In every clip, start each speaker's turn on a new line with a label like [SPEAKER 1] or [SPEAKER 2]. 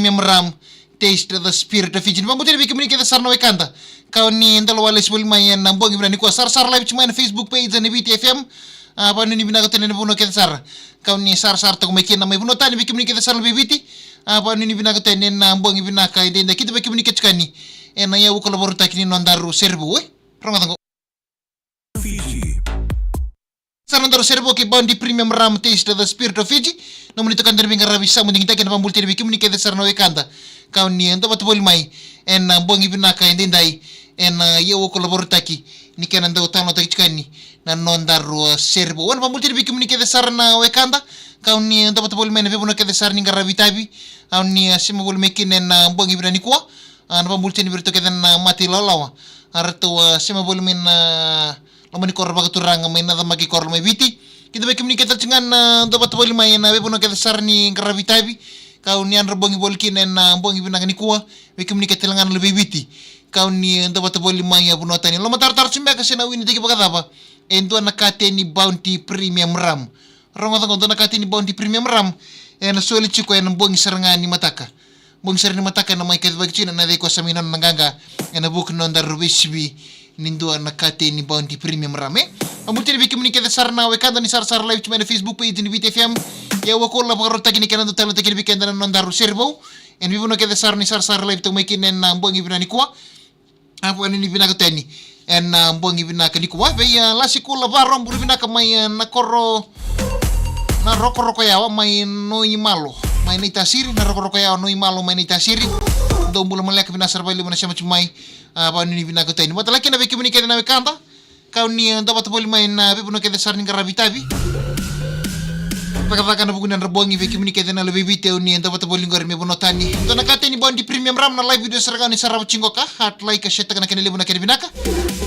[SPEAKER 1] Premium Ram Taste the Spirit of Fiji. Pamuti ni kimini kita sarna wekanda. Kau ni ndalo wale sibuli mayen nambong ibrani ko sar live cuma na Facebook page ni BTFM. Apa ni bina ko tene buno kita sar. Kau ni sar to kumekin na may buno tani kimini kita sar BBT. Apa ni bina ko tene nambong ibina ka ide kita kimini kita kani. Na ya ko labor takini nondaru serbu we. Prongo Sarandaro serbo ke bondi Premium Ram Taste the Spirit of Fiji. Namun itu kan dari bingkar rabisa mending kita kena pambulti lebih kimuni kita sarna wekanda. Kau ni ento batu boli mai en bongi binaka endindai en yewo kolabor taki ni kena ndo tano taki chikani na nondaru serbo. Wan pambulti lebih kimuni kita sarna wekanda. Kau ni ento batu boli mai na bebono kita sarni ngarabitabi. Kau ni sima boli mekin en bongi binani kuwa. Na pambulti ni berito kita na mati lalawa. Arto sima boli min Lomani korba keturang main na magi korba mai biti. Kita bagi meni kita cengan dobat boli mai na bebono kita sarni ngarabitabi. Kau ni an rebongi bolkin en bongi binang ni kuwa. Bagi meni kita lengan lebih biti. Kau ni dobat boli mai abuno tani. Loma tar simba kasena wini tiki bagat apa. Ento nakate ni Bounty Premium Ram. Rongo tango nakate ni Bounty Premium Ram. En soli chiko en bongi sarangan ni mataka. Bongi sarangan ni mataka na mai kita bagi cina na deko saminan nanganga. En buk nondar rubisibi. Nindo nakate ni Bounty Premium Ram Amulti ni bikimuni kita sarna wekanda ni sar live cuma na Facebook page ni BTFM. Ya wako la pagaro tagi ni kanan to talo tagi bikenda na nondaru serbo. En bibuno kita sar live to making en mbongi binani kwa. Apo ni binaka tani. En mbongi binaka ni kwa. Be lasiko la barom buru binaka mai na korro na roko yawa mai noi malo. Mai ni tasiri na roko yawa noi malo mai ni tasiri. Do mula malek binasar bali mana sama cumai. Apa ni binaka tani. Mata laki na bikimuni kita na wekanda. Kau ni dapat boleh main bebuno kita sarning karabitabi. Pagkataka na bukunan rebongi bikimuni kita na lebih biteu ni dapat boleh ngor me buno tani. Ito nakate ni Bounty Premium Ram na live video sarga ni sarap chingoka hat like share kana kanile buna kene binaka.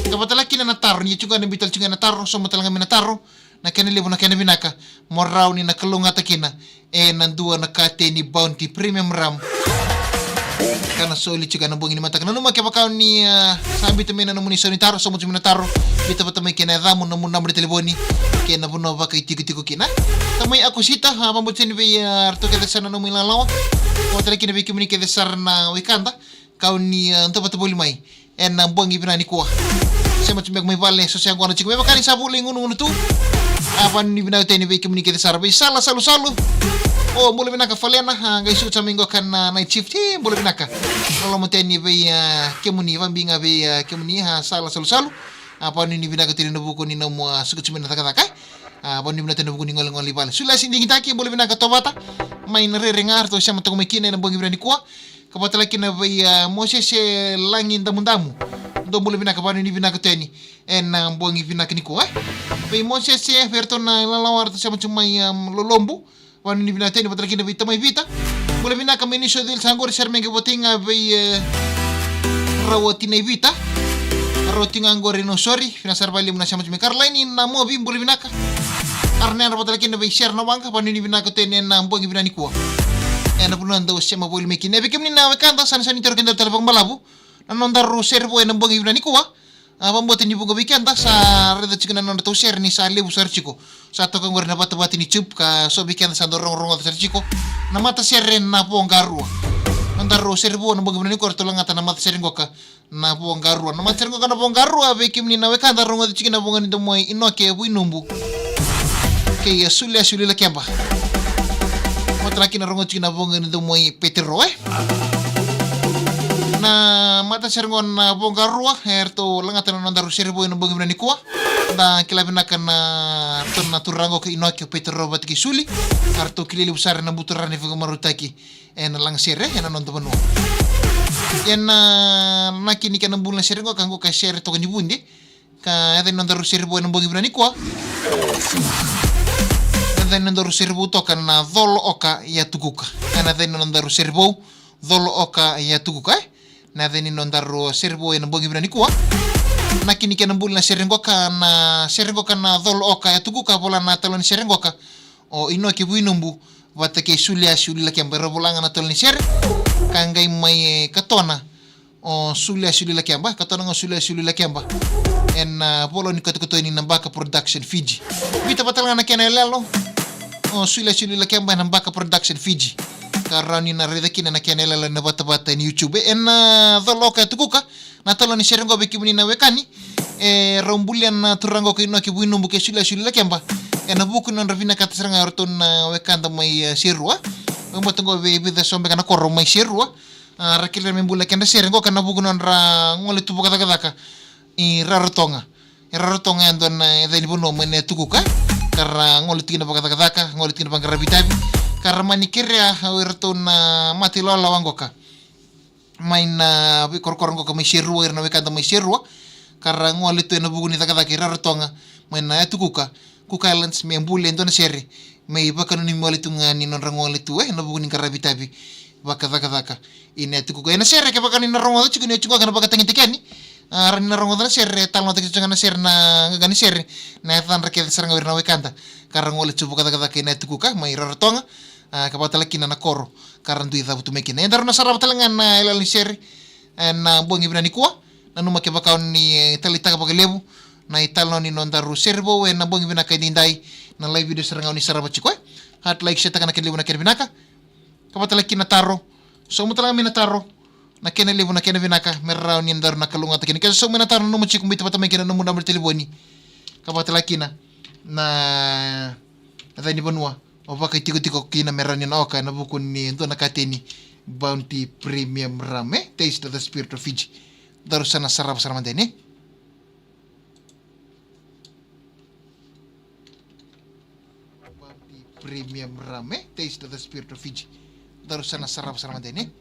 [SPEAKER 1] Kapatalaki na natar ni chunga na bital chunga natar so matalang mi nataro na kanile buna kene binaka. Morao ni nakalunga takina nandua nakate ni Bounty Premium Ram. Kana soli chika na bongi ni mataka nanu makia pakao ni sambi tumena namu ni sonitaro so mutu minataro bita patamay kena ramu namu namri telefoni kena puno baka itiku kina tamay ako sita pambutin ni arto kete sana namu ilalawa o talaki na biki muni kete sarna wikanda kau ni ento patabuli mai en bongi binani kuwa sema tumbek may vale so siya kuano chika may makani sabu lingun tu apa ni binau teni biki muni kete sarna salu Oh, boleh binaka falena guys su samingo kan night shift boleh binaka. Kalau mau teni be kemuni vambinga be kemuni sala salu. Apa ni binaka tini buku ni namu suku cuma taka. Apa ni binaka tini buku ni ngol bal. Sula sindi kita ki boleh binaka tobata. Main rengar to siya matong mekine na bongi binani kuwa. Kapata laki na be Moses langin damu. Do boleh binaka pa ni binaka teni en bongi binaka ni kuwa. Be Moses verto na lalawar to siya cuma lolombo. Wanu ni binateni patalaki na vita may vita. Mula binaka minisyo dil sanggor sermenge botinga bay rawati na vita. Rawati nga anggore no sorry. Finasar bali mo na siya macam Carline na mo bim mula binaka. Karena na patalaki na bay share na wangka wanu ni binaka teni na buang ibinani kuwa. Na puno daw siya mabuli mekin. Bikim ni na wakanda sana nitero kenda talabang malabu. Nanondaro servo na buang ibinani kuwa. Pambuatin ni bunga weekend sa reda chicken na to share ni sa lebu sar chiko sa to kang na bata ni chup ka so weekend sa dorong sar chiko na mata share na po ngaru nandaro serbo na bunga ni korto lang ata na mata share ngoka na po ngaru na mata share ngoka na po ngaru ave kim ni na weekend dorong chicken na bunga ni to moy inoke bu inumbu kay sulia la kemba mata laki na rongo chicken na bunga ni to moy petero na mata sergon na bongarua herto langatan na daru serbo no bongi ni kuwa da kilabina kana ton na turango ke inoke petro batki suli arto kilili usar na buturani fugo marutaki en lang sere en non tobano en nakini kana bulan sergo kango ka sere to ni bundi ka eden non daru serbo no bongi ni kuwa eden non daru serbo to kana dolo oka ya tukuka ana eden non daru serbo dolo oka ya tukuka na dheni nondaru serbo na bongi binani kuwa nakini kana bul na serengoka na dhol oka ya tuguka bola na talon serengoka o inoki buinumbu watake sulia la kemba robolanga na talon ser kangai mai katona o sulia la kemba katona ngo sulia la kemba en bolo ni katukuto ni nambaka production Fiji bita patalanga na kena lelo o sulia la kemba nambaka production Fiji karani na reda kina na kianela la na bata ni YouTube en dholoka tukuka na talo ni sherengo bikimuni na wekani rombulian na turango kino kibuinu mbuke shula kemba en buku na ravina katasranga orton na wekanda mai sirwa mbotongo be bida sombe kana korro mai sirwa rakile membula kenda sherengo kana buku na ra ngole tubuka daka i rarotonga andon edeni bono mene tukuka karra ngole tina daka ngole tina pangarabitabi karra manikiria orton mati lola wangoka maina korkorongo ka mai sirwa irna wekanda mai sirwa karra ngole tu na buku ni daka rarotonga maina tukuka Cook Islands me mbule ndo na sere me baka ni mole tunga ni non rangole tu na buku ni karabitabi baka daka ine tukuka ina sere ke baka ni narongo tu ni chunga kana baka tangi tekani ran narongo na sere tal no chunga na sere na ngani sere na tan rake saranga wirna wekanda karangole tu baka daka ine tukuka mai rarotonga kapatala kina na koro karandu ida butu mekina endar na sarab talangan na elali sere na bongi bina ni kwa na numa ke baka ni talita baka lebu na italo ni nondaru servo na bongi bina kay dindai na live video saranga ni saraba chikoy hat like siya taka na kinlibo na kinabinaka kapatala kinataro so mo talaga minataro na kinlibo na kinabinaka merraw ni ndaru na kalunga ta kinika so minataro no mo chikum bita patamay kina no mo number telefoni kapatala kina na ni bonwa o baka tiko kina merraw ni na oka na bukun ni ndo nakateni Bounty Premium Rame Taste of the Spirit of Fiji daru sana sarap saramandene Premium Rame Taste of the Spirit of Fiji daru sana sarap saramandene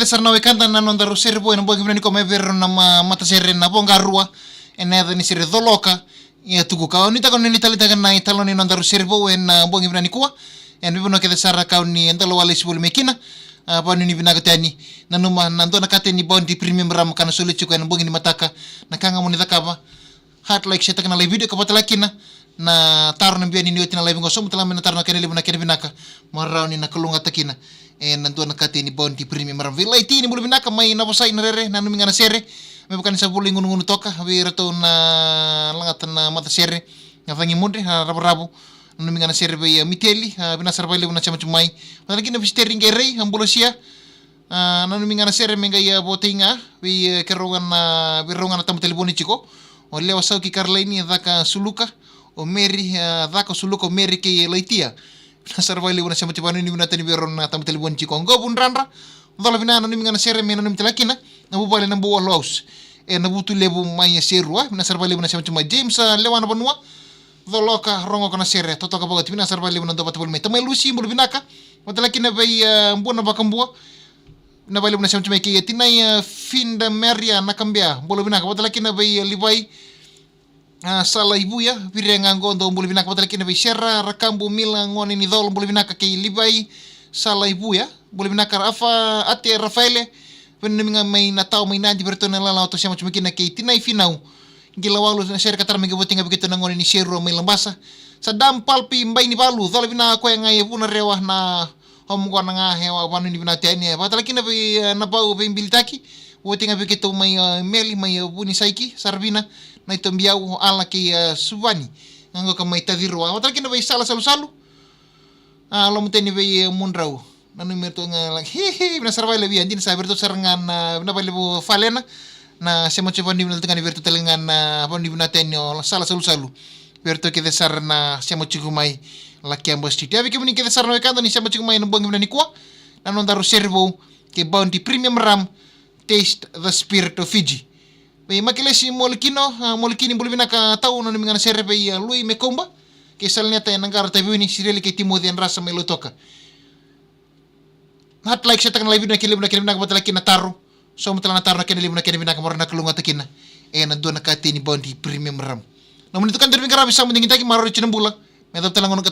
[SPEAKER 1] kede sarna we kanta na nondaru serbo en bogi ni ko me ver na mata serre na bonga rua en eda ni sere doloka ya tuku ka ni ta kon ni talita kan na italo ni nondaru serbo en bogi ni ko en bibono kede sarra ka ni endalo wala sibul mekina apa ni binaga tani nanuma nando nakate ni bondi premium ram kana solo chuko en bogi ni mataka nakanga moni takaba hat like sheta kana live video ka patalakina na taro na biani ni otina live ngosom tala na taro na kene libuna kene binaka marau ni nakulunga takina nantua nakate ni bondi premium ram vilai ti ni bulu binaka mai na posai na rere nanu mingana sere me bukan sa bulu ngunu toka we rato na langat na mata sere ngafangi munde rabu nanu mingana sere be miteli bina sarbai libuna chama chumai lagi na visiteri ngerei ambolosia nanu mingana sere menga ya botinga we kerongan na birongan tamu telefoni chiko o lewa sau ki karlaini daka suluka o meri daka suluka o meri ke laitia nasar vai lewa sama cibanu ni binatani beron na tamu telefoni chiko ngo bun ranra dala bina nanu mingana sere me nanu telakina na bubale na buwa laus na butu lebu mai serua nasar vai lewa sama cuma James lewa na banua doloka rongo kana sere totoka bagot bina nasar vai lewa na dobat bolme tamai lusi bulu binaka matalakina bai mbona bakambua na bali muna sama cuma kaya tinai finda meria nakambia bolo binaka matalakina bai libai sala ibu ya pirenga ngondo bolo binaka matalakina bai serra rakambu mila ngoni ni dol bolo binaka kay libai sala ibu ya bolo binaka rafa ate rafaele penu minga mai natau mai nanti bertona lala auto sama cuma kina kay tinai finau gila walu na ser katar mega botinga begitu nangoni ni seru mai lambasa sadam palpi mbai ni balu dol bina ko yang ngai puna rewah na hom ko nga hewa panu ni bina tani matalakina bai na pau bai biltaki botinga begitu mai meli mai buni saiki sarbina na ito mbiau ala ki subani ngo ka mai tadiru matalakina bai sala salu lo muteni bai mundrau nanu merto nga hehe bina sarvai lebi anjin sa berto serangan bina bai lebu falena na semo cepan di bina tengani berto telengan panu di bina teni sala salu berto ke desar na semo cikumai laki ambos titi abi kemuni ke desar na wekando ni semo cikumai nembong bina ni kuwa nanon taru servo ke bounty premium ram taste the spirit of Fiji bai makilesi molkini bulu bina ka tau nanu mingana sere bai lui mekomba ke salnya ta nangara tabi ni sireli ke timothy and rasa melo toka hat like sa takana live na kilib na batalaki na taro so mutala na taro na kinilib na kinibina ka morna kulunga takina na do na kati ni bounty premium ram namun itu kan dari mingara bisa mendingin taki marori cinembula medap talangon